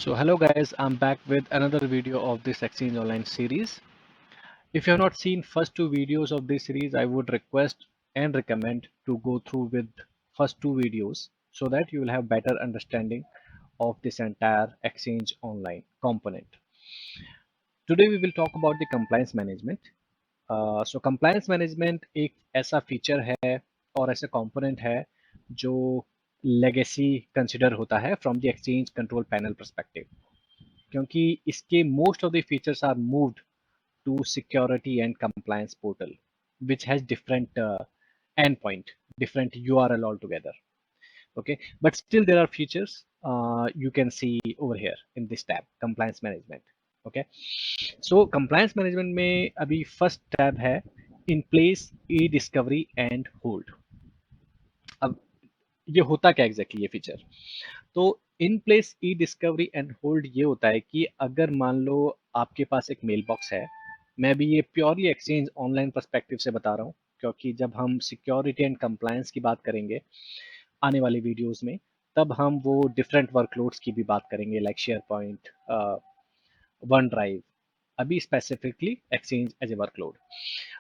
So hello guys, I'm back with another video of this Exchange Online series. If you have not seen first two videos of this series, I would request and recommend to go through with first two videos so that you will have better understanding of this entire Exchange Online component. Today we will talk about the compliance management. So compliance management एक ऐसा feature है और ऐसा component है जो legacy consider होता है from the exchange control panel perspective, क्योंकि इसके most of the features are moved to security and compliance portal which has different endpoint, different URL altogether. Okay, but still there are features you can see over here in this tab, compliance management. Okay, so compliance management में अभी first tab है in place e-discovery and hold. अब ये होता क्या exactly ये feature? तो इन place eDiscovery and hold ये होता है कि अगर मान लो आपके पास एक मेल बॉक्स है, मैं भी ये प्योरली एक्सचेंज ऑनलाइन पर्सपेक्टिव से बता रहा हूँ, क्योंकि जब हम सिक्योरिटी एंड कंप्लायंस की बात करेंगे आने वाले वीडियोस में, तब हम वो डिफरेंट वर्कलोड्स की भी बात करेंगे, like SharePoint, OneDrive, अभी specifically Exchange as a workload.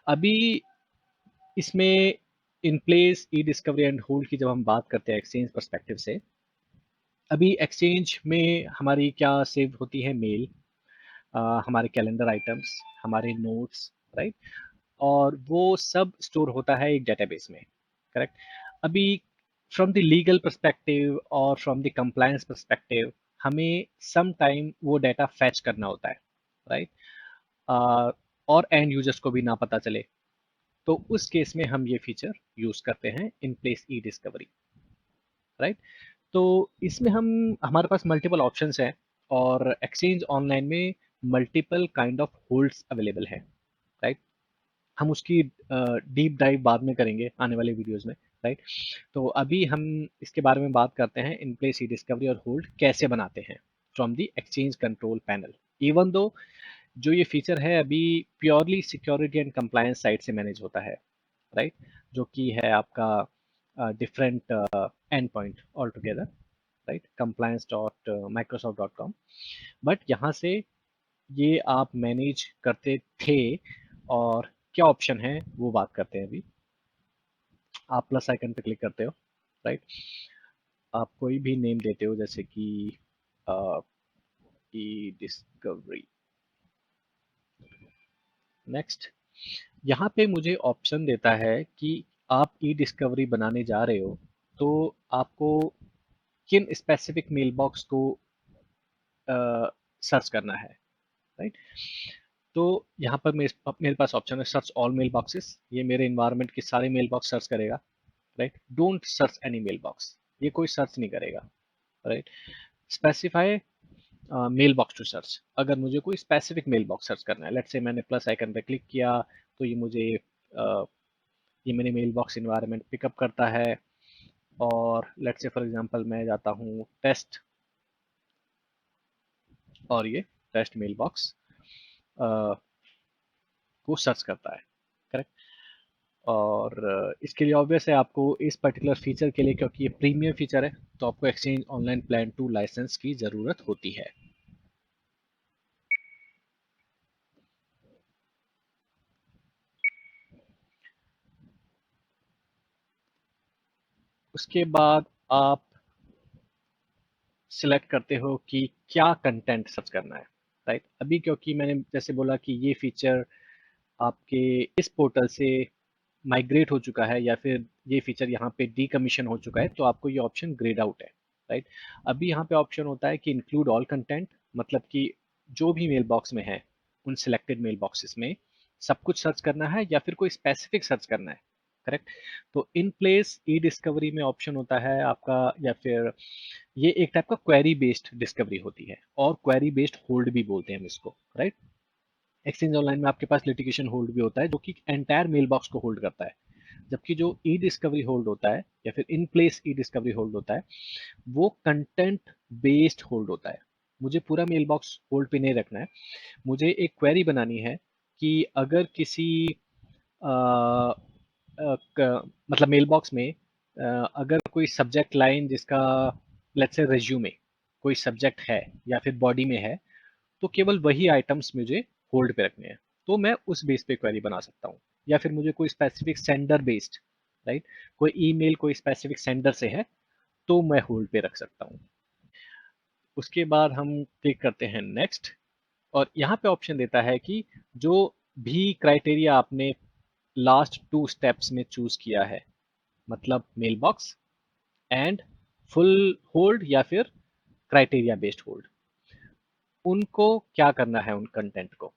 अभी इसमें in place eDiscovery and hold की जब हम बात करते हैं एक्सचेंज पर्सपेक्टिव से, अभी एक्सचेंज में हमारी क्या सेव होती है? मेल, हमारे कैलेंडर आइटम्स, हमारे नोट्स, राइट? और वो सब स्टोर होता है एक डेटाबेस में, करेक्ट? अभी फ्रॉम द लीगल पर्सपेक्टिव और फ्रॉम द कंप्लायंस पर्सपेक्टिव हमें सम टाइम वो डाटा फैच करना होता है, राइट? और एंड यूजर्स को भी ना पता चले, तो उस केस में हम ये फीचर यूज करते हैं इन प्लेस ई डिस्कवरी, राइट? तो इसमें हम हमारे पास मल्टीपल ऑप्शंस हैं और एक्सचेंज ऑनलाइन में multiple kind of holds available है, राइट? हम उसकी डीप डाइव बाद में करेंगे आने वाले वीडियोस में, राइट? तो अभी हम इसके बारे में बात करते हैं इन प्लेस ई डिस्कवरी और होल्ड कैसे बनाते हैं from the exchange control panel. Even though जो ये फीचर है अभी purely security and compliance side से मैनेज होता है, राइट? जो कि है आपका different and point all together, right? compliance.microsoft.com, but यहाँ से ये आप मैनेज करते थे और क्या ऑप्शन है वो बात करते हैं अभी। आप प्लस आइकन पे क्लिक करते हो, राइट? आप कोई भी नेम देते हो, जैसे कि ई डिस्कवरी। नेक्स्ट, यहाँ पे मुझे ऑप्शन देता है कि आप ई डिस्कवरी बनाने जा रहे हो तो आपको किन स्पेसिफिक मेल बॉक्स को सर्च करना है, राइट? तो यहाँ पर मेरे पास ऑप्शन है सर्च ऑल मेल बॉक्सेस। ये मेरे इन्वायरमेंट के सारे मेल बॉक्स सर्च करेगा, right? Don't search any mail box, ये कोई सर्च नहीं करेगा, right? Specify mailbox to search, अगर मुझे कोई स्पेसिफिक मेल बॉक्स सर्च करना है, लेट्स से मैंने प्लस आइकन पे क्लिक किया तो ये मुझे ये मेरे मेल बॉक्स इन्वायरमेंट पिकअप करता है, और लेट्स से फॉर एग्जांपल मैं जाता हूँ टेस्ट, और ये टेस्ट मेल बॉक्स को सर्च करता है, करेक्ट? और इसके लिए ऑब्वियस है आपको इस पर्टिकुलर फीचर के लिए, क्योंकि ये प्रीमियम फीचर है, तो आपको एक्सचेंज ऑनलाइन प्लान 2 लाइसेंस की ज़रूरत होती है। उसके बाद आप सिलेक्ट करते हो कि क्या कंटेंट सर्च करना है, राइट? अभी क्योंकि मैंने जैसे बोला कि ये फीचर आपके इस पोर्टल से माइग्रेट हो चुका है या फिर ये फीचर यहाँ पे डीकमीशन हो चुका है, तो आपको ये ऑप्शन ग्रेड आउट है, राइट? अभी यहाँ पे ऑप्शन होता है कि इंक्लूड ऑल कंटेंट, मतलब कि जो भी मेल बॉक्स में है उन सिलेक्टेड मेल बॉक्सेस में सब कुछ सर्च करना है या फिर कोई स्पेसिफिक सर्च करना है, करेक्ट? तो इन प्लेस ई डिस्कवरी में ऑप्शन होता है आपका, या फिर ये एक टाइप का क्वेरी बेस्ड डिस्कवरी होती है, और क्वेरी बेस्ड होल्ड भी बोलते हैं हम इसको, राइट? एक्सचेंज ऑनलाइन में आपके पास लिटिगेशन होल्ड भी होता है जो कि एंटायर मेल बॉक्स को होल्ड करता है, जबकि जो ई डिस्कवरी होल्ड होता है या फिर इन प्लेस ई डिस्कवरी होल्ड होता है वो कंटेंट बेस्ड होल्ड होता है। मुझे पूरा मेल बॉक्स होल्ड पे नहीं रखना है, मुझे एक क्वेरी बनानी है कि अगर किसी अ, मतलब मेल बॉक्स में अगर कोई सब्जेक्ट लाइन जिसका लेट्स से रिज्यूमे, कोई सब्जेक्ट है या फिर बॉडी में है, तो केवल वही आइटम्स मुझे होल्ड पे रखने हैं, तो मैं उस बेस पे क्वेरी बना सकता हूँ। या फिर मुझे कोई स्पेसिफिक सेंडर बेस्ड, राइट, कोई ईमेल कोई स्पेसिफिक सेंडर से है, तो मैं होल्ड पे रख सकता हूँ। उसके बाद हम क्लिक करते हैं नेक्स्ट, और यहाँ पे ऑप्शन देता है कि जो भी क्राइटेरिया आपने लास्ट 2 स्टेप्स में चूज किया है, मतलब mailbox and full hold या फिर क्राइटेरिया बेस्ड होल्ड, उनको क्या करना है उन कंटेंट को।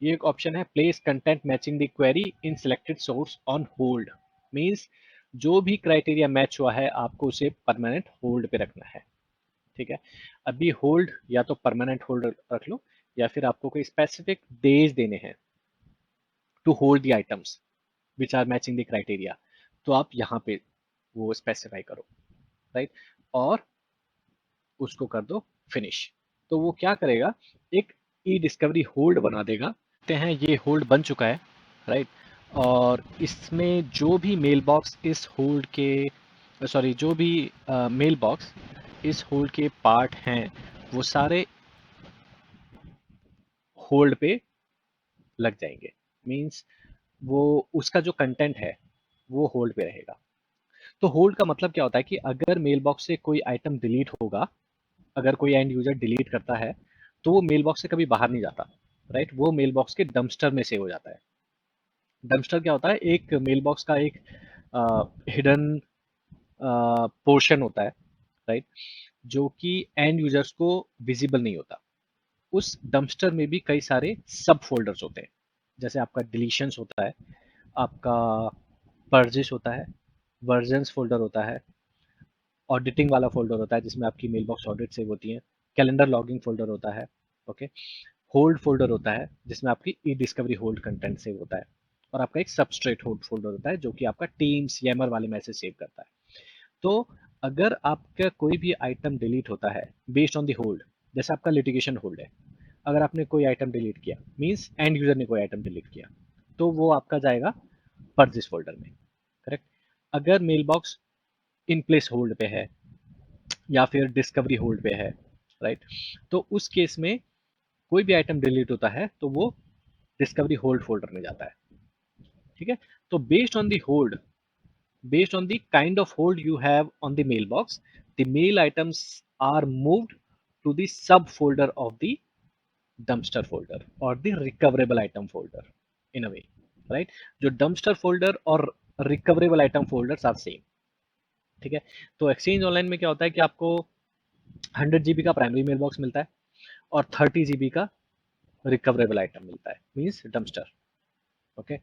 ये एक ऑप्शन है, place content matching the query in selected source on hold, means जो भी क्राइटेरिया मैच हुआ है आपको उसे परमानेंट होल्ड पे रखना है। ठीक है, अभी होल्ड या तो परमानेंट होल्ड रख लो, या फिर आपको कोई स्पेसिफिक डेज देने हैं to hold the items which are matching the criteria, तो आप यहाँ पे वो स्पेसिफाई करो, राइट, और उसको कर दो फिनिश। तो वो क्या करेगा, एक ई डिस्कवरी होल्ड बना देगा। देखते हैं ये होल्ड बन चुका है, राइट, और इसमें जो भी मेल बॉक्स इस होल्ड के, सॉरी, जो भी मेल बॉक्स इस होल्ड के पार्ट हैं, वो सारे होल्ड पे लग जाएंगे। मींस वो उसका जो कंटेंट है वो होल्ड पे रहेगा। तो होल्ड का मतलब क्या होता है कि अगर मेल बॉक्स से कोई आइटम डिलीट होगा, अगर कोई एंड यूजर डिलीट करता है, तो वो मेल बॉक्स से कभी बाहर नहीं जाता, राइट, वो मेल बॉक्स के डंपस्टर में सेव हो जाता है। डंपस्टर क्या होता है, एक मेल बॉक्स का एक हिडन पोर्शन होता है, राइट, जो कि एंड यूजर्स को विजिबल नहीं होता। उस डंपस्टर में भी कई सारे सब फोल्डर्स होते हैं, जैसे आपका डिलीशंस होता है, आपका पर्जिस होता है, वर्जन्स फोल्डर होता है, ऑडिटिंग वाला फोल्डर होता है जिसमें आपकी मेल बॉक्स ऑडिट सेव होती है, कैलेंडर लॉगिंग फोल्डर होता है, ओके, होल्ड फोल्डर होता है जिसमें आपकी ई डिस्कवरी होल्ड कंटेंट सेव होता है, और आपका एक सबस्ट्रेट होल्ड फोल्डर होता है जो कि आपका टीम्स यमर वाले मैसेज सेव करता है। तो अगर आपका कोई भी आइटम डिलीट होता है बेस्ड ऑन द होल्ड, जैसे आपका लिटिगेशन होल्ड है, अगर आपने कोई आइटम डिलीट किया, मींस एंड यूजर ने कोई आइटम डिलीट किया, तो वो आपका जाएगा परजिस फोल्डर में, करेक्ट। अगर mailbox in place hold पे है या फिर डिस्कवरी होल्ड पे है, राइट, तो उस केस में कोई भी आइटम डिलीट होता है तो वो डिस्कवरी होल्ड फोल्डर में जाता है। ठीक है, तो based on the hold, based on the kind of hold you have on the mailbox, the mail items are moved to the subfolder of the dumpster folder or the recoverable item folder in a way, right? जो dumpster folder और recoverable item folders are same। ठीक है, तो exchange online में क्या होता है कि आपको 100 GB का प्राइमरी मेल बॉक्स मिलता है और 30 GB का रिकवरेबल आइटम मिलता है, मीन्स डंपस्टर। ओके,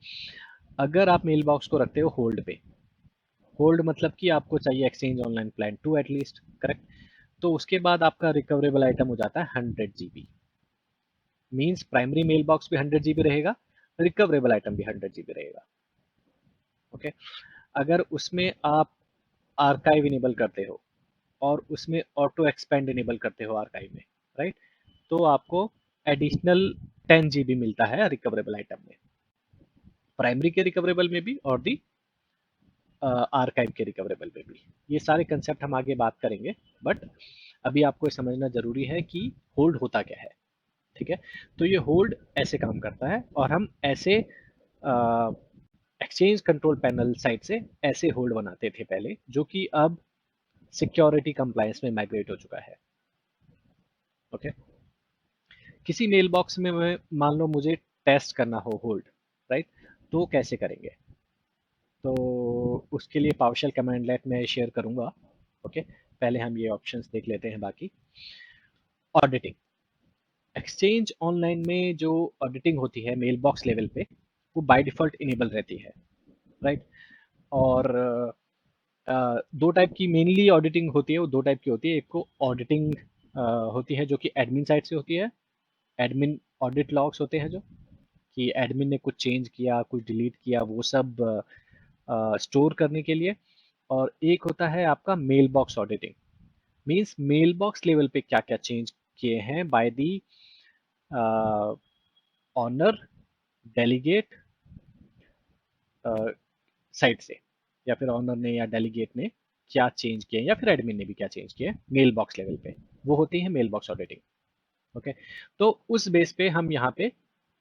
अगर आप मेल बॉक्स को रखते हो होल्ड पे, होल्ड मतलब कि आपको चाहिए exchange online plan 2 at least, correct, तो उसके बाद आपका रिकवरेबल आइटम हो जाता है 100 GB। Means primary mailbox भी 100 GB रहेगा, रिकवरेबल आइटम भी 100 GB रहेगा। ओके, अगर उसमें आप आर्काइव इनेबल करते हो और उसमें ऑटो एक्सपेंड इनेबल करते हो आर्काइव में, राइट, तो आपको एडिशनल 10 GB मिलता है रिकवरेबल आइटम में, प्राइमरी के रिकवरेबल में भी और दी आर्काइव के रिकवरेबल में भी। ये सारे कंसेप्ट हम आगे बात करेंगे, बट अभी आपको ये समझना जरूरी है कि होल्ड होता क्या है। ठीक है, तो ये होल्ड ऐसे काम करता है, और हम ऐसे एक्सचेंज कंट्रोल पैनल साइड से ऐसे होल्ड बनाते थे पहले, जो कि अब सिक्योरिटी कंप्लायंस में माइग्रेट हो चुका है। ओके, किसी मेल बॉक्स में मैं मान लो मुझे टेस्ट करना हो होल्ड, राइट, तो कैसे करेंगे, तो उसके लिए पावरशेल कमांड लेट मैं शेयर करूंगा। ओके, पहले हम ये ऑप्शंस देख लेते हैं बाकी। ऑडिटिंग, एक्सचेंज ऑनलाइन में जो ऑडिटिंग होती है मेल बॉक्स लेवल पे, वो बाय डिफॉल्ट इनेबल रहती है, राइट, और दो टाइप की मेनली ऑडिटिंग होती है, वो दो टाइप की होती है। एक को ऑडिटिंग होती है जो कि एडमिन साइड से होती है, एडमिन ऑडिट लॉग्स होते हैं जो कि एडमिन ने कुछ चेंज किया, कुछ डिलीट किया, वो सब स्टोर करने के लिए। और एक होता है आपका mailbox auditing, means mail box level पे क्या क्या चेंज किए हैं by the owner, delegate side से, या फिर ऑनर ने या डेलीगेट ने क्या चेंज किए, या फिर एडमिन ने भी क्या चेंज किए मेल बॉक्स लेवल पे। वो होती है मेल बॉक्स ऑडिटिंग। ओके, तो उस बेस पे हम यहाँ पे,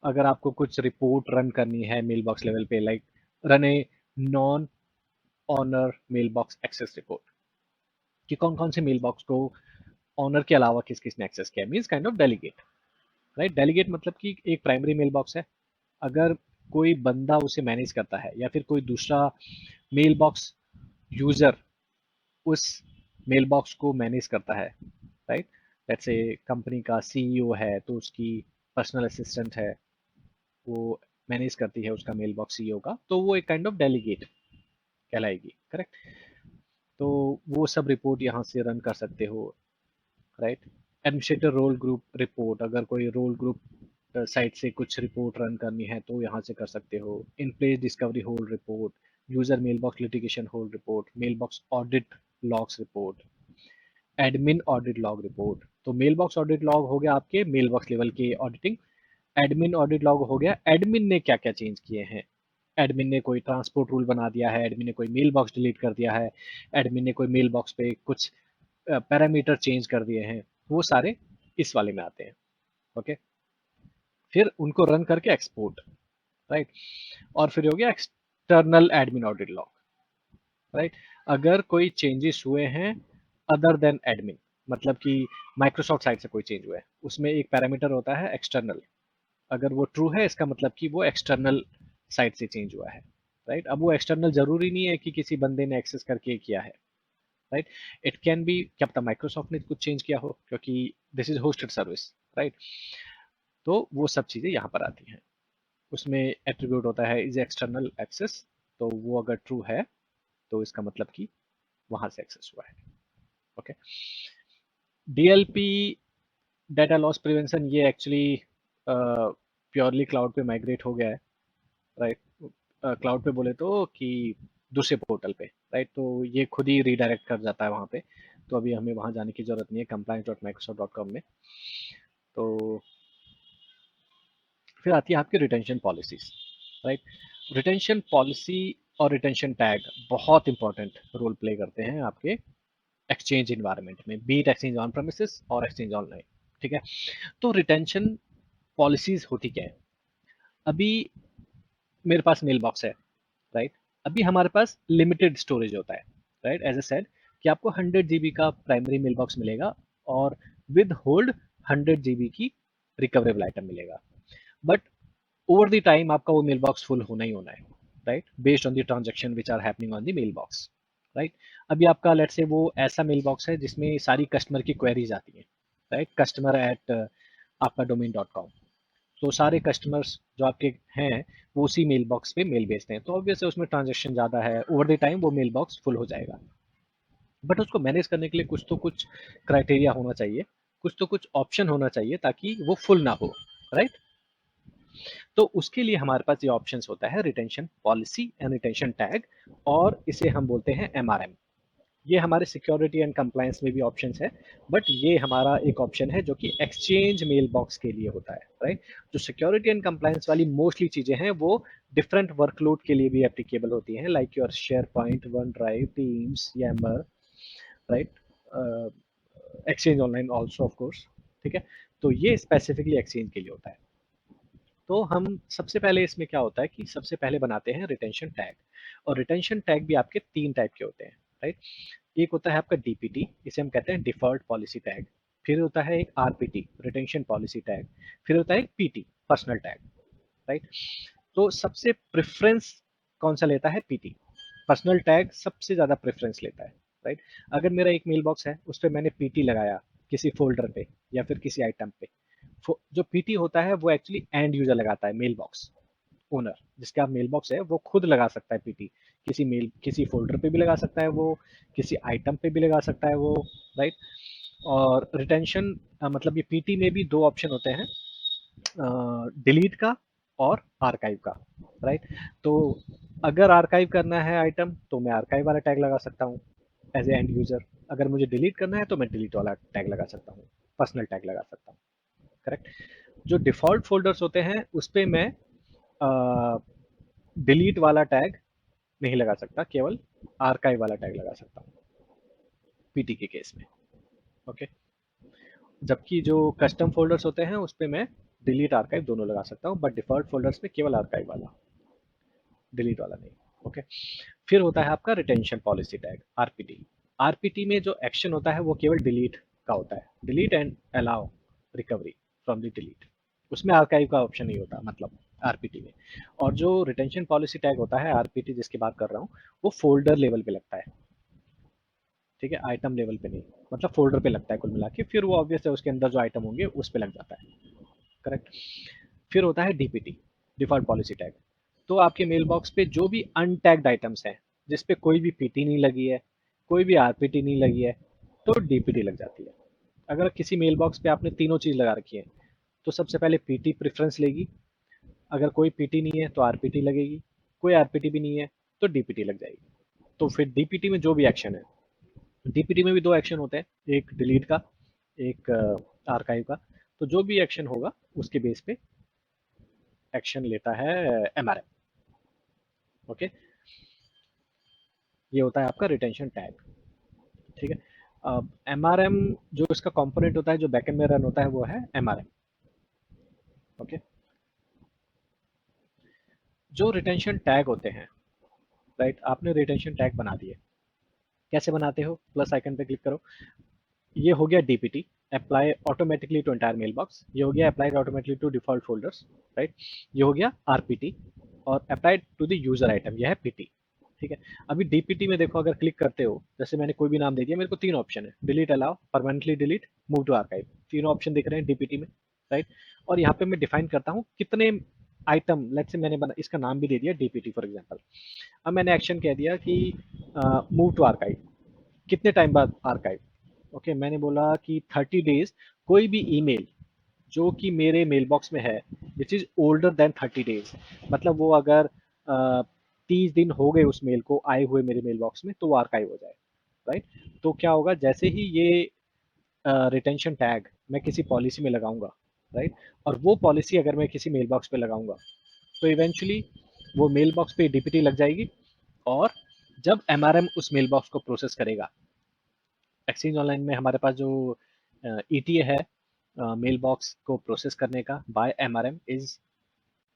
अगर आपको कुछ रिपोर्ट रन करनी है मेल बॉक्स लेवल पे, like run a non owner mail box access report, कि कौन कौन से मेल बॉक्स को ऑनर के अलावा किस किस ने एक्सेस किया, means kind of delegate, right. Delegate मतलब कि एक प्राइमरी मेल बॉक्स है, अगर कोई बंदा उसे मैनेज करता है या फिर कोई दूसरा मेल बॉक्स यूजर उस मेल बॉक्स को मैनेज करता है, राइट। लेट्स से कंपनी का सीईओ है तो उसकी पर्सनल असिस्टेंट है, वो मैनेज करती है उसका मेल बॉक्स सीईओ का, तो वो एक काइंड ऑफ डेलीगेट कहलाएगी, करेक्ट। तो वो सब रिपोर्ट यहाँ से रन कर सकते हो, right. Administrator role group report, अगर कोई रोल ग्रुप साइट से कुछ रिपोर्ट रन करनी है तो यहाँ से कर सकते हो। In place discovery hold report, user mail box litigation hold report, mail box audit logs report, admin audit log report. तो मेल बॉक्स ऑडिट लॉग हो गया आपके मेल बॉक्स लेवल के ऑडिटिंग। एडमिन ऑडिट लॉग हो गया admin ने क्या क्या चेंज किए हैं, एडमिन ने कोई ट्रांसपोर्ट रूल बना दिया है, एडमिन ने कोई मेल बॉक्स डिलीट कर दिया है, एडमिन ने कोई मेल बॉक्स पे कुछ पैरामीटर चेंज कर दिए हैं, वो सारे इस वाले में आते हैं। ओके, फिर उनको रन करके एक्सपोर्ट, राइट। और फिर हो गया external admin audit log, right. अगर कोई चेंजेस हुए हैं अदर देन एडमिन, मतलब कि माइक्रोसॉफ्ट साइड से कोई चेंज हुआ है, उसमें एक पैरामीटर होता है एक्सटर्नल, अगर वो ट्रू है इसका मतलब कि वो एक्सटर्नल साइट से चेंज हुआ है, राइट। अब वो एक्सटर्नल जरूरी नहीं है कि किसी बंदे ने एक्सेस करके किया है, राइट। इट कैन बी क्या पता माइक्रोसॉफ्ट ने कुछ चेंज किया हो, क्योंकि this is hosted service, right. तो वो सब चीजें यहाँ पर आती हैं। उसमें एट्रीब्यूट होता है इज एक्सटर्नल एक्सेस, तो वो अगर ट्रू है तो इसका मतलब कि वहां से एक्सेस हुआ है। Okay, DLP data loss prevention, ये एक्चुअली प्योरली क्लाउड पे माइग्रेट हो गया है, राइट। क्लाउड पे बोले तो कि दूसरे पोर्टल पे, राइट, तो ये खुद ही रीडायरेक्ट कर जाता है वहाँ पे, तो अभी हमें वहाँ जाने की जरूरत नहीं है compliance.microsoft.com में। तो फिर आती है आपकी retention policies, right. Retention policy और रिटेंशन टैग बहुत इंपॉर्टेंट रोल प्ले करते हैं आपके एक्सचेंज इन्वायरमेंट में, बीट एक्सचेंज ऑन प्रेमिसेस और एक्सचेंज ऑनलाइन, ठीक है। तो रिटेंशन पॉलिसीज होती क्या है, अभी मेरे पास मेल बॉक्स है, राइट। अभी हमारे पास लिमिटेड स्टोरेज होता है, राइट, एज ए सेड कि आपको 100 GB का प्राइमरी मेल बॉक्स मिलेगा और विद होल्ड 100 GB की रिकवरेबल आइटम मिलेगा, बट ओवर द टाइम आपका वो मेल बॉक्स फुल होना ही होना है, right, based on the transaction which are happening on the mail box, right. अभी आपका लेट से वो ऐसा मेल बॉक्स है जिसमें सारी कस्टमर की क्वेरीज आती हैं, राइट, कस्टमर एट आपका डोमेन.com, तो सारे कस्टमर्स जो आपके हैं वो उसी मेल बॉक्स पे मेल भेजते हैं, तो ऑब्वियस है उसमें ट्रांजेक्शन ज़्यादा है, ओवर द टाइम वो मेल बॉक्स फुल हो जाएगा। बट उसको मैनेज करने के लिए कुछ तो कुछ क्राइटेरिया होना चाहिए, कुछ तो कुछ ऑप्शन होना चाहिए ताकि वो फुल ना हो, राइट। तो उसके लिए हमारे पास ये ऑप्शंस होता है retention policy and retention tag, और इसे हम बोलते हैं एमआरएम। ये हमारे सिक्योरिटी एंड कंप्लायंस में भी ऑप्शंस है, बट ये हमारा एक ऑप्शन है जो कि एक्सचेंज मेल बॉक्स के लिए होता है, राइट। जो सिक्योरिटी एंड कंप्लायंस वाली मोस्टली चीजें हैं वो डिफरेंट वर्कलोड के लिए भी एप्लीकेबल होती हैं, like your SharePoint, OneDrive, Teams, Yammer, right, Exchange Online also of course, ठीक है। तो ये स्पेसिफिकली एक्सचेंज के लिए होता है। तो हम सबसे पहले इसमें क्या होता है कि सबसे पहले बनाते हैं रिटेंशन टैग, और रिटेंशन टैग भी आपके 3 टाइप के होते हैं, राइट। एक होता है आपका डीपीटी, इसे हम कहते हैं डिफॉल्ट पॉलिसी टैग, फिर होता है एक आरपीटी रिटेंशन पॉलिसी टैग, फिर होता है एक पीटी पर्सनल टैग, राइट। तो सबसे प्रेफरेंस कौन सा लेता है, पीटी, पर्सनल टैग सबसे ज्यादा प्रेफरेंस लेता है, राइट। अगर मेरा एक मेल बॉक्स है उस पर मैंने पीटी लगाया किसी फोल्डर पे या फिर किसी आइटम पे, जो पीटी होता है वो एक्चुअली एंड यूजर लगाता है, मेल बॉक्स ओनर जिसका मेल बॉक्स है वो खुद लगा सकता है पीटी, किसी फोल्डर पे भी लगा सकता है वो, किसी आइटम पे भी लगा सकता है वो, राइट। और रिटेंशन मतलब ये पीटी में भी दो ऑप्शन होते हैं, डिलीट का और आर्काइव का, राइट। तो अगर आर्काइव करना है आइटम तो मैं आर्काइव वाला टैग लगा सकता हूँ एज ए एंड यूजर, अगर मुझे डिलीट करना है तो मैं डिलीट वाला टैग लगा सकता हूँ, पर्सनल टैग लगा सकता हूँ, करेक्ट। जो डिफॉल्ट फोल्डर्स होते हैं उस पर मैं डिलीट वाला टैग नहीं लगा सकता, केवल आर्काइव वाला टैग लगा सकता हूँ पीटी के केस में, ओके। जबकि जो कस्टम फोल्डर्स होते हैं उस पे मैं डिलीट आर्काइव दोनों लगा सकता हूँ, बट डिफॉल्ट फोल्डर्स पे केवल आर्काइव वाला, डिलीट वाला नहीं। ओके। फिर होता है आपका retention policy tag, RPT. RPT में जो एक्शन होता है वो केवल डिलीट का होता है, delete and allow recovery from the delete. उसमें आर्काइव का ऑप्शन नहीं होता, मतलब आरपीटी में। और जो रिटेंशन पॉलिसी टैग होता है आरपीटी जिसकी बात कर रहा हूँ, वो फोल्डर लेवल पे लगता है, ठीक है, आइटम लेवल पे नहीं। मतलब फोल्डर पे लगता है कुल मिला के, फिर वो ऑब्वियस है उसके अंदर जो आइटम होंगे उस पे लग जाता है। करेक्ट। फिर होता है डीपीटी, डिफॉल्ट पॉलिसी टैग। तो आपके मेल बॉक्स पे जो भी अनटैग्ड आइटम्स हैं, जिस पे कोई भी पीटी नहीं लगी है, कोई भी आरपीटी नहीं लगी है, तो डीपीटी लग जाती है। अगर किसी मेल बॉक्स पे आपने तीनों चीज लगा रखी है, तो सबसे पहले पीटी प्रेफरेंस लेगी। अगर कोई पीटी नहीं है तो आरपीटी लगेगी, कोई आरपीटी भी नहीं है तो डीपीटी लग जाएगी। तो फिर डीपीटी में जो भी एक्शन है, डीपीटी में भी दो एक्शन होते हैं, एक डिलीट का, एक आर्काइव का। तो जो भी एक्शन होगा उसके बेस पे एक्शन लेता है एमआरएम। ओके। ये होता है आपका रिटेंशन टैग, ठीक है। अब एमआरएम जो इसका कंपोनेंट होता है जो बैकएंड में रन होता है वो है एमआरएम। ओके। जो रिटेंशन टैग होते हैं, राइट, आपने रिटेंशन टैग बना दिए। कैसे बनाते हो? प्लस आइकन पे क्लिक करो। ये हो गया DPT, apply automatically to entire mail box. ये हो गया applied automatically to default folders, right. ये हो गया आरपीटी। और applied to the user item, यह है पीटी, ठीक है। अभी डीपीटी में देखो, अगर क्लिक करते हो, जैसे मैंने कोई भी नाम दे दिया, मेरे को तीन ऑप्शन है, delete allow, permanently delete, move to archive. तीनों ऑप्शन दिख रहे हैं डीपीटी में, राइट। और यहाँ पे मैं डिफाइन करता हूँ कितने आइटम, लेट्स से मैंने इसका नाम भी दे दिया डीपीटी फॉर एग्जांपल। अब मैंने एक्शन कह दिया कि मूव टू आर्काइव, कितने टाइम बाद आर्काइव। ओके, मैंने बोला कि 30 डेज। कोई भी ईमेल जो कि मेरे मेल बॉक्स में है विच इज ओल्डर देन 30 डेज, मतलब वो अगर 30 दिन हो गए उस मेल को आए हुए मेरे मेल बॉक्स में, तो वो आर्काइव हो जाए, राइट। तो क्या होगा, जैसे ही ये रिटेंशन टैग मैं किसी पॉलिसी में लगाऊंगा, राइट, और वो पॉलिसी अगर मैं किसी मेल बॉक्स पे लगाऊंगा, तो इवेंचुअली वो मेल बॉक्स पे डीपीटी लग जाएगी। और जब एमआरएम उस मेल बॉक्स को प्रोसेस करेगा, एक्सचेंज ऑनलाइन में हमारे पास जो ईटीए है मेल बॉक्स को प्रोसेस करने का by MRM is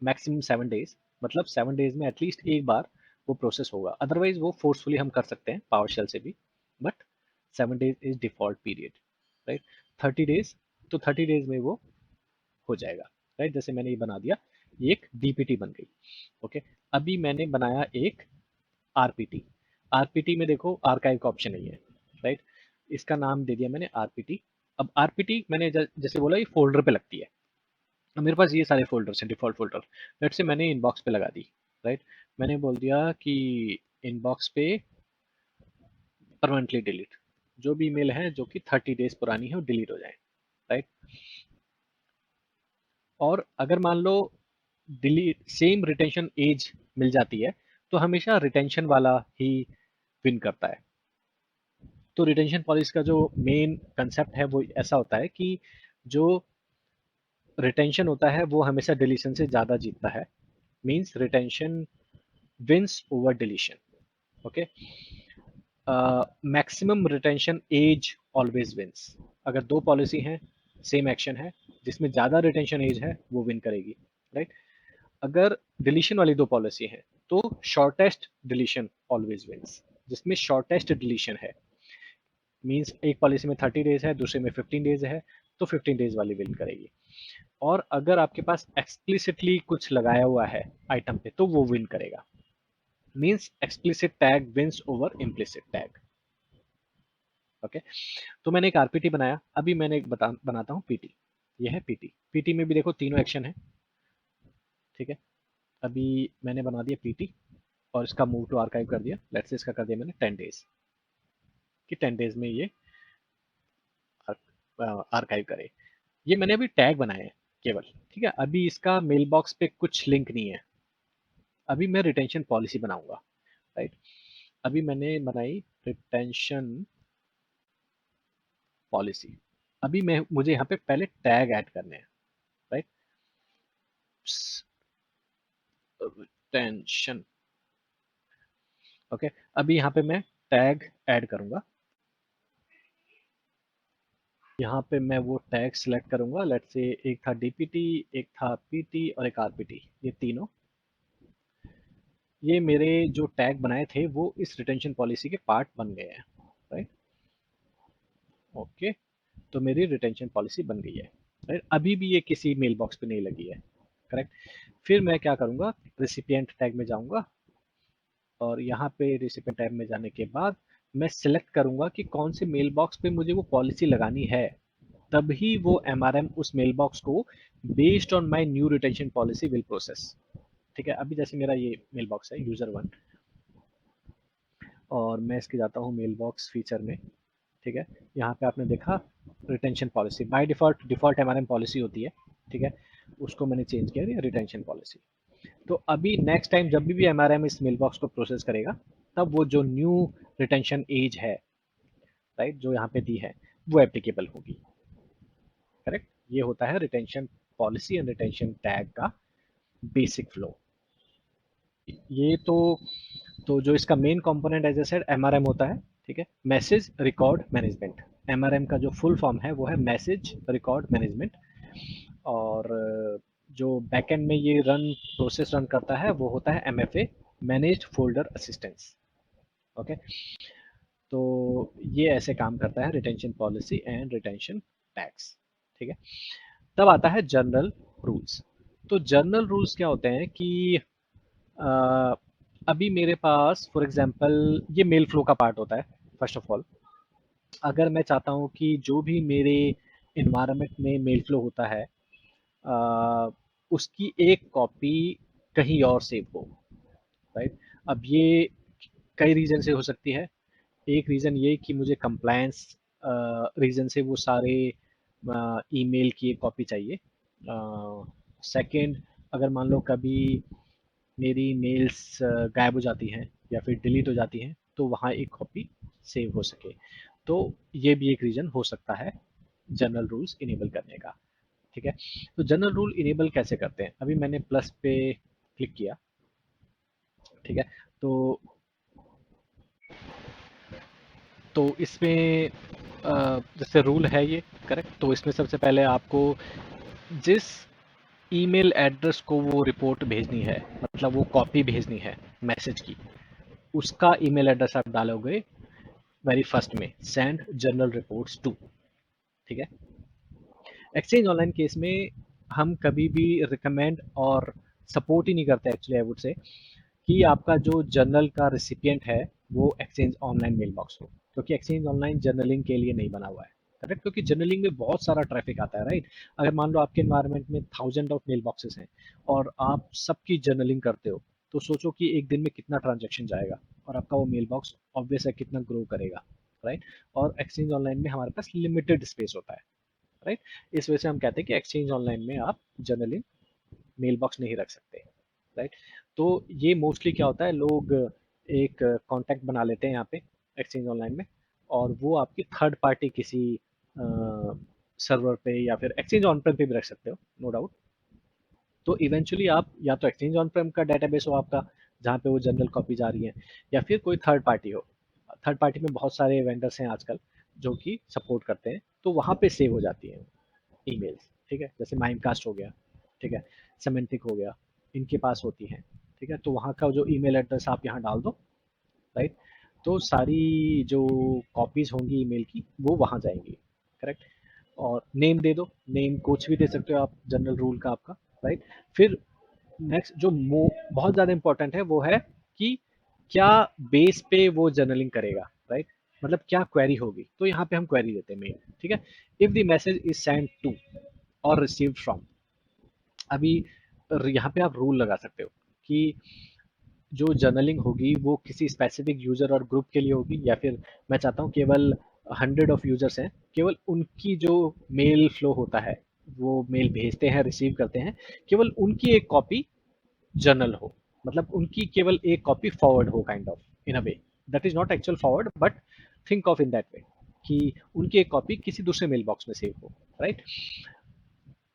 maximum 7 days. मतलब 7 डेज में एटलीस्ट एक बार वो प्रोसेस होगा, अदरवाइज वो फोर्सफुली हम कर सकते हैं पावर शेल से भी, but 7 days is default period, right. 30 days, तो 30 डेज में वो हो जाएगा, राइट। जैसे मैंने ये बना दिया, ये एक डीपीटी बन गई। ओके। अभी मैंने बनाया एक आरपीटी। आरपीटी में देखो आर्काइव का ऑप्शन नहीं है, राइट। इसका नाम दे दिया मैंने आरपीटी। अब आरपीटी मैंने जैसे बोला ये फोल्डर पे लगती है। अब मेरे पास ये सारे फोल्डर्स हैं, डिफॉल्ट फोल्डर। लेट्स से मैंने इनबॉक्स पे लगा दी, राइट। मैंने बोल दिया कि इनबॉक्स पे परमानेंटली डिलीट, जो भी ईमेल है जो कि 30 डेज पुरानी है वो डिलीट हो जाए, राइट। और अगर मान लो डिलीट सेम रिटेंशन एज मिल जाती है, तो हमेशा रिटेंशन वाला ही विन करता है। तो रिटेंशन पॉलिसी का जो मेन कंसेप्ट है वो ऐसा होता है कि जो रिटेंशन होता है वो हमेशा डिलीशन से ज़्यादा जीतता है। Means retention wins over deletion. Okay. Maximum retention age always wins. अगर दो पॉलिसी हैं, सेम एक्शन है, जिसमें ज़्यादा रिटेंशन एज है वो विन करेगी, राइट। अगर डिलीशन वाली दो पॉलिसी हैं, तो शॉर्टेस्ट डिलीशन ऑलवेज विंस। जिसमें शॉर्टेस्ट डिलीशन है, मींस एक पॉलिसी में 30 डेज है, दूसरे में 15 डेज है, तो 15 डेज वाली विन करेगी। और अगर आपके पास एक्सप्लिसिटली कुछ लगाया हुआ है आइटम पे, तो वो विन करेगा। Means explicit tag wins over implicit tag. Okay. तो मैंने एक आरपीटी बनाया। अभी मैंने एक बनाता हूँ पीटी। ये है पीटी। पीटी में भी देखो तीनों एक्शन है, ठीक है। अभी मैंने बना दिया पीटी और इसका मूव टू आर्काइव कर दिया। लेट्स से इसका कर दिया मैंने 10 डेज, कि 10 डेज में ये आर्काइव करे। ये मैंने अभी टैग बनाए हैं केवल, ठीक है। अभी इसका मेल बॉक्स पे कुछ लिंक नहीं है। अभी मैं रिटेंशन पॉलिसी बनाऊंगा, राइट। अभी मैंने बनाई रिटेंशन पॉलिसी। अभी मैं मुझे यहाँ पे पहले टैग ऐड करने हैं, राइट। रिटेंशन। ओके। अभी यहाँ पे मैं टैग ऐड करूंगा। यहाँ पे मैं वो टैग सिलेक्ट करूंगा। लेट्स से एक था डीपीटी, एक था पीटी और एक आरपीटी, ये तीनों, ये मेरे जो टैग बनाए थे वो इस रिटेंशन पॉलिसी के पार्ट बन गए हैं, राइट। ओके, तो मेरी रिटेंशन पॉलिसी बन गई है, राइट। अभी भी ये किसी मेल बॉक्स पे नहीं लगी है, करेक्ट। फिर मैं क्या करूंगा, रिसिपिएंट टैग में जाऊंगा और यहाँ पे रिसिपिएंट टैग में जाने के बाद मैं सिलेक्ट करूंगा कि कौन से मेल बॉक्स पे मुझे वो पॉलिसी लगानी है। तभी वो एमआरएम उस मेल बॉक्स को based on my new retention policy will process. ठीक है, अभी जैसे मेरा ये मेल बॉक्स है यूजर वन, और मैं इसके जाता हूँ मेल बॉक्स फीचर में। ठीक है, यहाँ पे आपने देखा retention policy by default, default MRM policy होती है, ठीक है, उसको मैंने चेंज किया रिटेंशन पॉलिसी। तो अभी नेक्स्ट टाइम जब भी एमआरएम इस मेल बॉक्स को प्रोसेस करेगा, तब वो जो न्यू रिटेंशन एज है, राइट, जो यहाँ पे दी है, वो एप्लीकेबल होगी, करेक्ट। ये होता है retention policy and retention tag का बेसिक फ्लो। ये तो जो इसका main component as a said MRM होता है, ठीक है, मैसेज रिकॉर्ड मैनेजमेंट। एमआरएम का जो फुल फॉर्म है वो है मैसेज रिकॉर्ड मैनेजमेंट। और जो बैकएंड में ये रन प्रोसेस रन करता है वो होता है MFA, managed folder assistance. Okay, तो ये ऐसे काम करता है retention policy and retention tags, ठीक है। तब आता है जनरल रूल्स। तो जनरल रूल्स क्या होते हैं कि अ, अभी मेरे पास फॉर एग्जांपल ये मेल फ्लो का पार्ट होता है। फर्स्ट ऑफ ऑल, अगर मैं चाहता हूँ कि जो भी मेरे इन्वायरमेंट में मेल फ्लो होता है, अ, उसकी एक कॉपी कहीं और सेव हो, राइट। अब ये कई रीजन से हो सकती है। एक रीज़न ये कि मुझे कंप्लायंस रीज़न से वो सारे ईमेल की एक कॉपी चाहिए। सेकंड, अगर मान लो कभी मेरी मेल्स गायब हो जाती हैं या फिर डिलीट हो जाती हैं, तो वहाँ एक कॉपी सेव हो सके, तो ये भी एक रीज़न हो सकता है जनरल रूल्स इनेबल करने का, ठीक है। तो जनरल रूल इनेबल कैसे करते हैं, अभी मैंने प्लस पे क्लिक किया, ठीक है। तो इसमें जैसे रूल है ये, करेक्ट। तो इसमें सबसे पहले आपको जिस ईमेल एड्रेस को वो रिपोर्ट भेजनी है, मतलब वो कॉपी भेजनी है मैसेज की, उसका ईमेल एड्रेस आप डालोगे वेरी फर्स्ट में, सेंड जनरल रिपोर्ट्स टू, ठीक है। एक्सचेंज ऑनलाइन केस में हम कभी भी रिकमेंड और सपोर्ट ही नहीं करते एक्चुअली, आई वुड से, कि आपका जो जर्नल का रिसिपिएंट है वो एक्सचेंज ऑनलाइन मेल बॉक्स हो, क्योंकि एक्सचेंज ऑनलाइन जर्नलिंग के लिए नहीं बना हुआ है, करेक्ट। क्योंकि जर्नलिंग में बहुत सारा ट्रैफिक आता है, राइट। अगर मान लो आपके एनवायरनमेंट में थाउजेंड ऑफ मेल बॉक्सेस हैं और आप सबकी जर्नलिंग करते हो, तो सोचो कि एक दिन में कितना ट्रांजेक्शन जाएगा, और आपका वो मेल बॉक्स ऑब्वियस है कितना ग्रो करेगा, राइट। और एक्सचेंज ऑनलाइन में हमारे पास लिमिटेड स्पेस होता है, राइट। इस वजह से हम कहते हैं कि एक्सचेंज ऑनलाइन में आप जर्नलिंग मेल बॉक्स नहीं रख सकते, राइट। तो ये मोस्टली क्या होता है, लोग एक कॉन्टैक्ट बना लेते हैं यहाँ पे एक्सचेंज ऑनलाइन में, और वो आपकी थर्ड पार्टी किसी सर्वर पे या फिर एक्सचेंज ऑन प्रेम पे भी रख सकते हो, नो डाउट। तो इवेंचुअली आप या तो एक्सचेंज ऑन प्रेम का डेटाबेस हो आपका, जहाँ पे वो जनरल कॉपी जा रही है, या फिर कोई थर्ड पार्टी हो। थर्ड पार्टी में बहुत सारे वेंडर्स हैं आजकल जो कि सपोर्ट करते हैं, तो वहाँ पे सेव हो जाती है ईमेल्स, ठीक है। जैसे माइमकास्ट हो गया, ठीक है, सेमेंटिक हो गया, इनके पास होती हैं, ठीक है। तो वहाँ का जो ईमेल एड्रेस आप यहाँ डाल दो, राइट। तो सारी जो कॉपीज होंगी ईमेल की वो वहाँ जाएंगी, करेक्ट। और नेम दे दो, नेम कुछ भी दे सकते हो आप जनरल रूल का आपका, राइट। फिर नेक्स्ट जो बहुत ज़्यादा इंपॉर्टेंट है वो है कि क्या बेस पे वो जर्नलिंग करेगा, राइट। मतलब क्या क्वेरी होगी, तो यहाँ पे हम क्वेरी देते हैं मेल, ठीक है। If the message is send to और रिसीव्ड फ्रॉम, अभी यहाँ पे आप रूल लगा सकते हो कि जो जर्नलिंग होगी वो किसी स्पेसिफिक यूजर और ग्रुप के लिए होगी, या फिर मैं चाहता हूँ केवल हंड्रेड ऑफ यूजर्स हैं, केवल उनकी जो मेल फ्लो होता है, वो मेल भेजते हैं रिसीव करते हैं, केवल उनकी एक कॉपी जर्नल हो, मतलब उनकी केवल एक कॉपी फॉरवर्ड हो, kind of in a way. That is not actual forward, but think of in that way कि उनकी एक कॉपी किसी दूसरे मेल बॉक्स में सेव हो, राइट।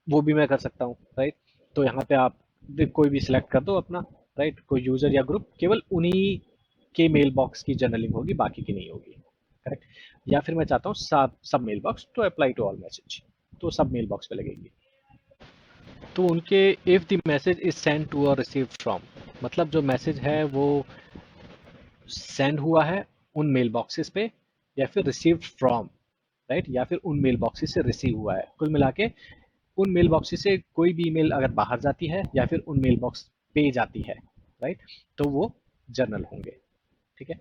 वो भी मैं कर सकता हूँ, राइट। तो यहाँ पे आप कोई भी सिलेक्ट कर दो अपना, राइट, कोई यूजर या ग्रुप, केवल उन्हीं के मेल बॉक्स की जर्नलिंग होगी, बाकी की नहीं होगी, करेक्ट। या फिर मैं चाहता हूँ सब सब मेल बॉक्स तो अप्लाई टू ऑल मैसेज, तो सब मेल बॉक्स पे लगेगी। तो उनके if the message is send to और रिसीव फ्रॉम, मतलब जो मैसेज है वो सेंड हुआ है उन मेल बॉक्सेस पे, या फिर रिसीव्ड फ्रॉम, राइट, या फिर उन मेल बॉक्सेस से रिसीव हुआ है। कुल मिला के उन मेल बॉक्सेस से कोई भी ईमेल अगर बाहर जाती है या फिर उन मेल बॉक्स पे जाती है, राइट, तो वो जर्नल होंगे। ठीक है।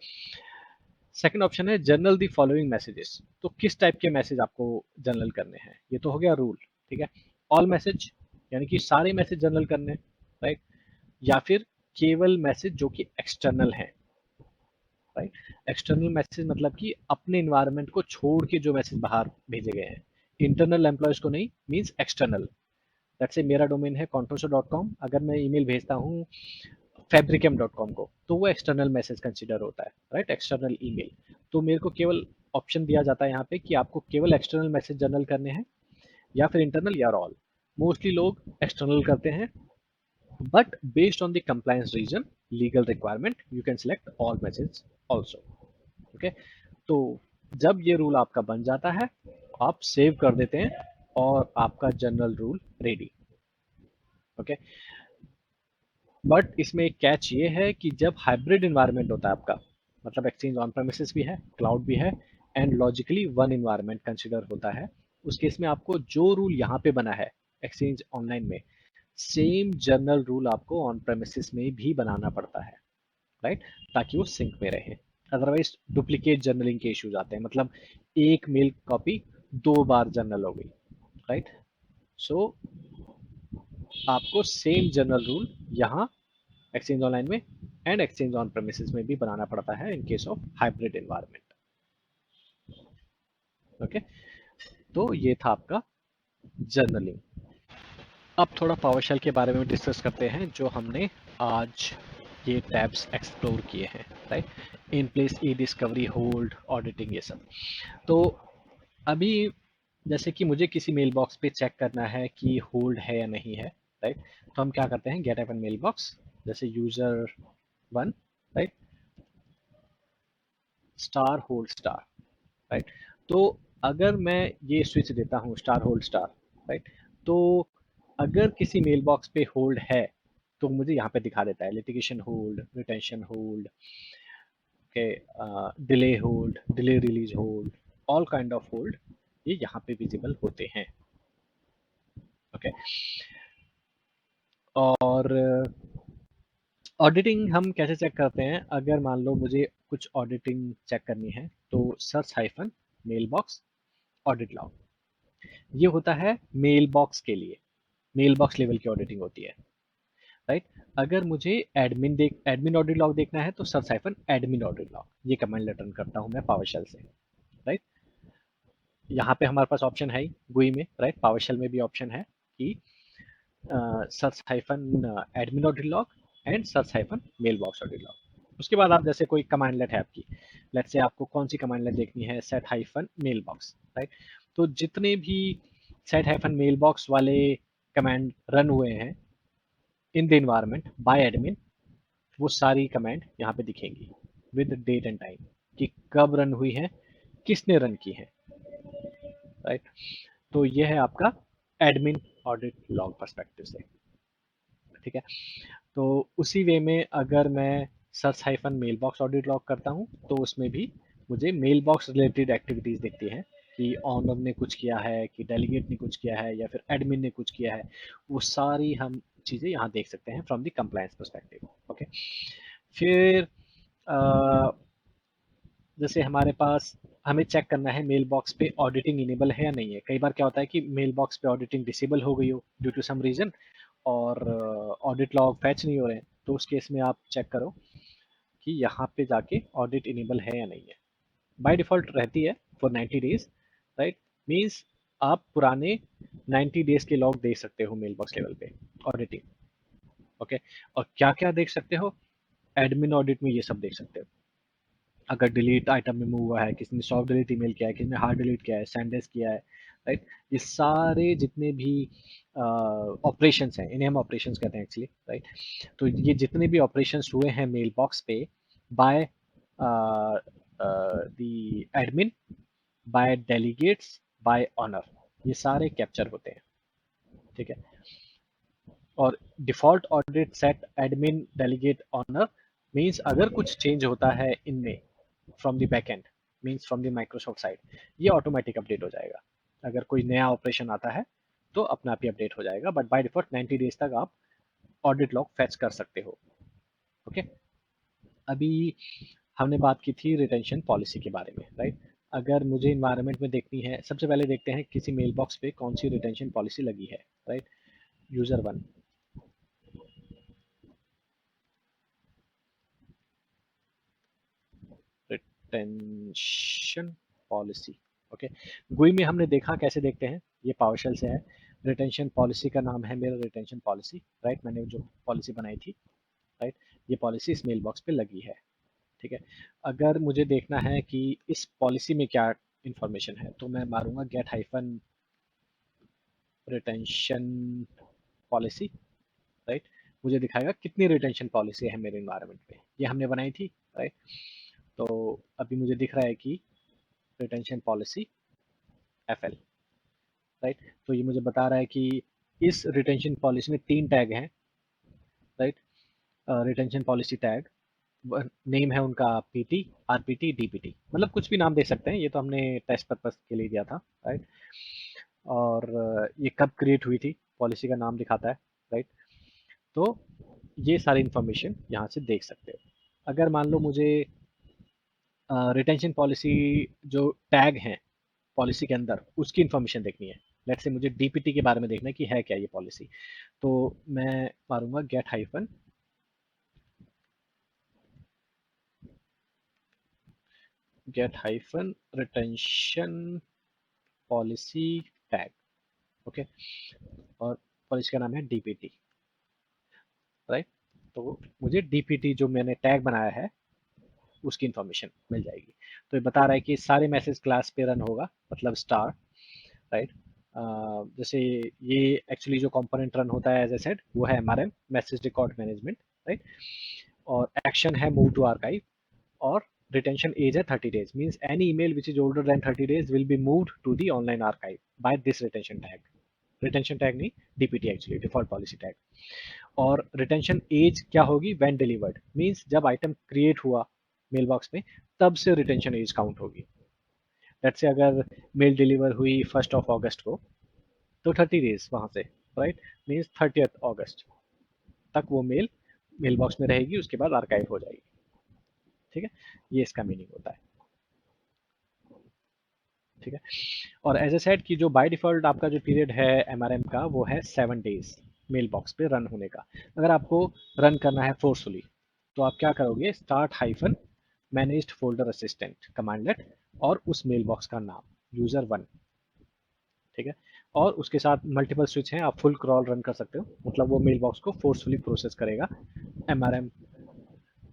सेकंड ऑप्शन है जर्नल दी फॉलोइंग मैसेजेस। तो किस टाइप के मैसेज आपको जर्नल करने हैं, ये तो हो गया रूल। ठीक है। ऑल मैसेज, यानी कि सारे मैसेज जर्नल करने, राइट, या फिर केवल मैसेज जो कि एक्सटर्नल है, राइट। एक्सटर्नल मैसेज मतलब कि अपने इन्वायरमेंट को छोड़ के जो मैसेज बाहर भेजे गए हैं, इंटरनल एम्प्लॉयज को नहीं, मींस एक्सटर्नल। लेट्स से मेरा डोमेन है contoso.com, अगर मैं ईमेल भेजता हूँ fabricam.com को, तो वो एक्सटर्नल मैसेज कंसिडर होता है, राइट, एक्सटर्नल ईमेल। तो मेरे को केवल ऑप्शन दिया जाता है यहाँ पे कि आपको केवल एक्सटर्नल मैसेज जर्नल करने हैं या फिर इंटरनल या ऑल। मोस्टली लोग एक्सटर्नल करते हैं, but based on the compliance reason, legal requirement, you can select all message also. Okay. तो जब ये रूल आपका बन जाता है, आप सेव कर देते हैं और आपका general rule ready. Okay. But इसमें एक कैच ये है कि जब हाइब्रिड इन्वायरमेंट होता है आपका, मतलब एक्सचेंज ऑन प्रेमिसेस भी है, क्लाउड भी है, and logically one environment consider होता है, उस केस में आपको जो रूल यहाँ पे बना है एक्सचेंज ऑनलाइन में, सेम जनरल रूल आपको ऑन प्रेमिसेस में भी बनाना पड़ता है, राइट, ताकि वो सिंक में रहे। अदरवाइज डुप्लीकेट जर्नलिंग के इश्यूज आते हैं, मतलब एक मेल कॉपी 2 बार जर्नल हो गई, राइट। सो आपको सेम जनरल रूल यहाँ एक्सचेंज ऑनलाइन में एंड एक्सचेंज ऑन प्रेमिसेस में भी बनाना पड़ता है in case of hybrid environment. Okay. तो ये था आपका जर्नलिंग। अब थोड़ा पावरशेल के बारे में डिस्कस करते हैं, जो हमने आज ये टैब्स एक्सप्लोर किए हैं, राइट, इन प्लेस, ई डिस्कवरी, होल्ड, ऑडिटिंग, ये सब। तो अभी जैसे कि मुझे किसी मेल बॉक्स पे चेक करना है कि होल्ड है या नहीं है, राइट, तो हम क्या करते हैं, गेट एवन मेल बॉक्स, जैसे user 1, right, star hold star, right. तो अगर मैं ये स्विच देता हूँ स्टार होल्ड स्टार, राइट, तो अगर किसी मेल बॉक्स पे होल्ड है तो मुझे यहाँ पे दिखा देता है लिटिगेशन होल्ड, रिटेंशन होल्ड, के delay hold, delay release hold, all kind of hold, ये यहाँ पे विजिबल होते हैं। ओके। और ऑडिटिंग हम कैसे चेक करते हैं, अगर मान लो मुझे कुछ ऑडिटिंग चेक करनी है तो search hyphen mail box audit log, ये होता है मेल बॉक्स के लिए, मेल बॉक्स लेवल की ऑडिटिंग होती है, राइट। अगर मुझे एडमिन ऑडिट लॉग देखना है तो search hyphen admin audit log, ये कमांड रिटर्न करता हूँ मैं पावरशेल से, राइट। यहाँ पे हमारे पास ऑप्शन है ही गुई में, राइट, पावरशेल में भी ऑप्शन है कि search hyphen admin audit log and search hyphen mail box audit log. उसके बाद आप जैसे कोई कमांड लेट है आपकी, लेट से आपको कौन सी कमांड लेट देखनी है, set hyphen mail box, right. तो जितने भी सेट हाइफन मेल बॉक्स वाले कमांड रन हुए हैं in the environment by admin, वो सारी कमांड यहाँ पे दिखेंगी विद डेट एंड टाइम, कि कब रन हुई है, किसने रन की है, राइट। तो ये है आपका एडमिन ऑडिट लॉग पर्सपेक्टिव से। ठीक है। तो उसी वे में अगर मैं search hyphen mail box audit log करता हूँ तो उसमें भी मुझे मेल बॉक्स रिलेटेड एक्टिविटीज दिखती हैं, कि ऑनर ने कुछ किया है, कि डेलीगेट ने कुछ किया है, या फिर एडमिन ने कुछ किया है, वो सारी हम चीज़ें यहाँ देख सकते हैं from the compliance perspective. Okay. फिर जैसे हमारे पास, हमें चेक करना है मेल बॉक्स पे ऑडिटिंग इनेबल है या नहीं है। कई बार क्या होता है कि मेल बॉक्स पे ऑडिटिंग डिसेबल हो गई हो ड्यू टू सम रीजन, और ऑडिट लॉग फैच नहीं हो रहे हैं, तो उस केस में आप चेक करो कि यहाँ पे जाके ऑडिट इनेबल है या नहीं है। बाय डिफॉल्ट रहती है फॉर 90 डेज, राइट, मीन्स आप पुराने 90 डेज के लॉग देख सकते हो मेल बॉक्स लेवल पे ऑडिटिंग। ओके। और क्या क्या देख सकते हो, एडमिन ऑडिट में ये सब देख सकते हो। अगर डिलीट आइटम रिमूव हुआ है, किसी ने सॉफ्ट डिलीट ईमेल किया है, किसी ने हार्ड डिलीट किया है, सेंडेस किया है, राइट, ये सारे जितने भी ऑपरेशंस हैं, इन्हें हम ऑपरेशंस कहते हैं एक्चुअली, राइट। तो ये जितने भी ऑपरेशंस हुए हैं मेल बॉक्स पे by the admin, by delegates, by owner, ये सारे कैप्चर होते हैं। ठीक है, और default audit set admin delegate owner means अगर कुछ चेंज होता है इनमें from the backend, means from the Microsoft side, ये ऑटोमेटिक अपडेट हो जाएगा। अगर कोई नया ऑपरेशन आता है तो अपने आप ही अपडेट हो जाएगा, बट बाय डिफॉल्ट 90 डेज तक आप ऑडिट लॉग फेच कर सकते हो। ओके, अभी हमने बात की थी रिटेंशन पॉलिसी के बारे में, राइट। अगर मुझे इन्वायरमेंट में देखनी है, सबसे पहले देखते हैं किसी मेल बॉक्स पे कौन सी रिटेंशन पॉलिसी लगी है, right. User one, retention policy. Okay, गुई में हमने देखा कैसे देखते हैं, ये पावरशेल से है। रिटेंशन पॉलिसी का नाम है मेरा रिटेंशन पॉलिसी, राइट, मैंने जो पॉलिसी बनाई थी, राइट, ये पॉलिसी इस मेल बॉक्स पे लगी है। ठीक है, अगर मुझे देखना है कि इस पॉलिसी में क्या इंफॉर्मेशन है तो मैं मारूंगा get hyphen retention policy, right. मुझे दिखाएगा कितनी रिटेंशन पॉलिसी है मेरे इन्वायरमेंट पे, ये हमने बनाई थी, राइट। तो अभी मुझे दिख रहा है कि रिटेंशन पॉलिसी एफएल, राइट। तो ये मुझे बता रहा है कि इस रिटेंशन पॉलिसी में 3 टैग हैं, right. Retention policy tag, name है उनका पीटी, आरपीटी, डीपीटी, मतलब कुछ भी नाम दे सकते हैं, ये तो हमने टेस्ट पर्पस के लिए दिया था, राइट। और ये कब क्रिएट हुई थी, पॉलिसी का नाम दिखाता है, राइट। तो ये सारी इंफॉर्मेशन यहाँ से देख सकते हो। अगर मान लो मुझे रिटेंशन पॉलिसी जो टैग हैं पॉलिसी के अंदर उसकी इंफॉर्मेशन देखनी है, लेट्स से मुझे डीपीटी के बारे में देखना है कि है क्या ये पॉलिसी, तो मैं मारूंगा get hyphen retention policy tag. Okay, और पॉलिसी का नाम है डीपीटी, राइट। तो मुझे डीपीटी जो मैंने टैग बनाया है उसकी इंफॉर्मेशन मिल जाएगी। तो ये बता रहा है कि सारे मैसेज क्लास पे रन होगा, मतलब स्टार, राइट। जैसे ये एक्चुअली जो कंपोनेंट रन होता है एज ए सेड वो है MRM, message record management, right. और एक्शन है मूव टू आर्काइव, और रिटेंशन एज है 30 days, means any email which is older than 30 days will be moved to the online archive by this retention tag. Retention tag नहीं, DPT actually default policy tag. और retention age क्या होगी, when delivered, means जब item create हुआ mailbox में तब से retention age count होगी। लेट्स से अगर मेल डिलीवर हुई 1 अगस्त को तो 30 डेज वहां से, राइट, मीन्स 30 अगस्त तक वो मेल बॉक्स में रहेगी, उसके बाद आर्काइव हो जाएगी। ठीक है, ये इसका मीनिंग होता है। ठीक है, और एज ए सेड कि जो बाय डिफॉल्ट आपका जो पीरियड है एमआरएम का वो है 7 days मेल बॉक्स पे रन होने का। अगर आपको रन करना है फोर्सफुली तो आप क्या करोगे, start hyphen managed folder assistant cmdlet और उस मेल बॉक्स का नाम यूजर वन। ठीक है, और उसके साथ मल्टीपल स्विच हैं, आप फुल क्रॉल रन कर सकते हो, मतलब वो मेल बॉक्स को फोर्सफुली प्रोसेस करेगा एमआरएम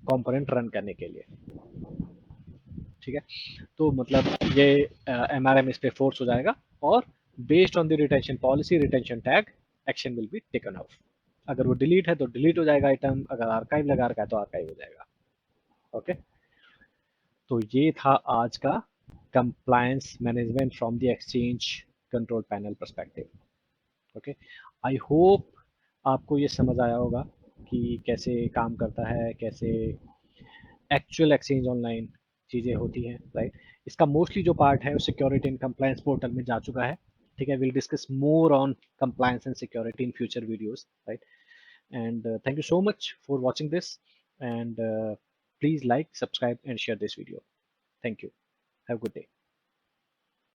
कंपोनेंट रन करने के लिए। ठीक है, तो मतलब ये एमआरएम इस पे फोर्स हो जाएगा, और based on the retention policy retention tag action will be taken of. अगर वो डिलीट है तो डिलीट हो जाएगा आइटम, अगर आर्काइव लगा रखा है तो आर्काइव हो जाएगा। ओके, तो ये था आज का compliance management from the exchange control panel perspective. Okay, I hope आपको ये समझ आया होगा कि कैसे काम करता है, कैसे एक्चुअल एक्सचेंज ऑनलाइन चीज़ें होती हैं, राइट। इसका मोस्टली जो पार्ट है वो सिक्योरिटी एंड कंप्लायंस पोर्टल में जा चुका है। ठीक है, will discuss more on compliance and security in future videos, right? And thank you so much for watching this, and please like, subscribe and share this video. Thank you, have a good day.